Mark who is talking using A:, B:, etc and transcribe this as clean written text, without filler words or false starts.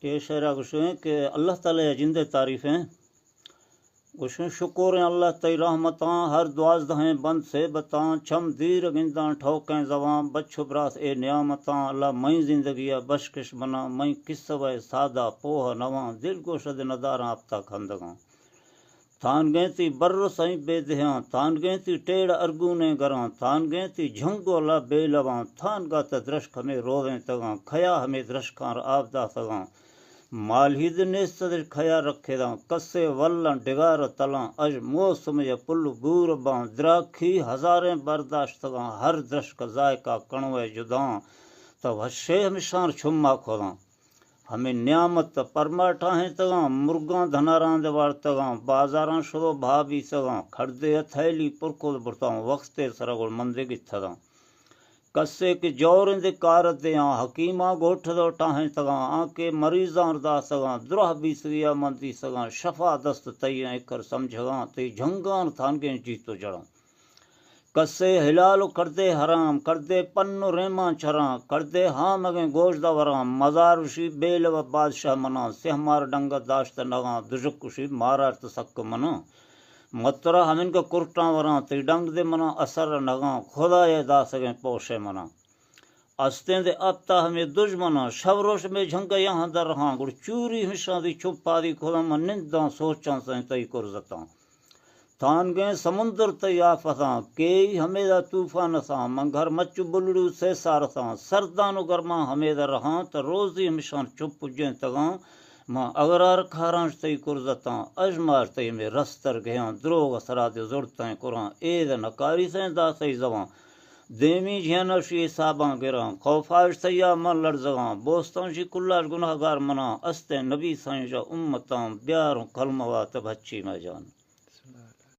A: ये शेरा गुशें कि अल्लाह ताला जिंदे तारीफ़ें गुशें शुक्र हैं अल्लाह तई रहमतां हर द्वाजदहें बंद से बतां छम दीर गिंदा ठोकें जवां बच्छु ब्रास ए नियामतां अल्लाह मई जिंदगिया बशकिश बना मई किस्सवे सादा पोह नवां दिल गोशद नदारा आपता खंदगां थान गए ती बर्र सई बेदहियां थान गए ती टेढ़ अर्गूने गरां थान गए ती झंगोला बेलवां थान गा त द्रशक में रोवें तगां खया हमें द्रशकां आपदा सगां मालहिद नेस्त खया रखेदां कस्से वल्लां डिगार तलां अज मौसम या पुल बूर बां द्राखी हजारें बर्दाश्त तगां हर द्रशक जायका कणवे जुदां त वशे हमिशार छुम्मा खोदां हमें नियामत परमाठा हैं तगां मुर्गा धनारां देवार तगां बाजारां शुरो भाभी सगां खड़दे थैली पुरकुल बुरतां वक्ते सरगुल मंदे गिथदां कस्से के जोर दे कार दे हकीमा गोठ दो टाहें तगां आके मरीजां रदा सगां द्रोह बीसरिया मंदी सगां शफा दस्त तई एकर समझगां ते झंगां थानगे जीतो जड़ां कस्से हिलाल करदे हराम करदे पन्नु रेमा छरां करदे हाँ मगे गोश्त वराम मजार उशी बेल व बादशाह मना सेहमार डंग दाश्त नगा दुजुक उशी मारार तसक मना मतरा हमिन का कुर्टा वरां ते डंग दे मना असर नगा खुदा ये दासगे पोशे मना अस्ते दे अपता हमें दुश्मना शवरोश में झंग यहाँ दर रहा गुड़ चूरी हिस्सा दी छुपा दी खुदा मन निंदा सोचा सही तई कुर्जता थान गए समुंदर तैया फसा के हमेदा तूफान सा मंगर मच्चु बुलड़ू से सार सा सरदानु गर्मा हमेदा रहा त रोजी मिशान चुप पुजे तगा मां अगरार खारांश तई कुर्जता अजमार तई में रस्तर गया द्रोग सराद जुड़ता कुरां एद नकारी से दा सही जवां देमी झेनशी साबा गिरा खौफाश सैया मन लड़जगा बोस्तां शी कुल्लाश गुनाहगार मना अस्ते नबी साईं जा उम्मतां ब्यारों कलमवा त बच्ची में जान।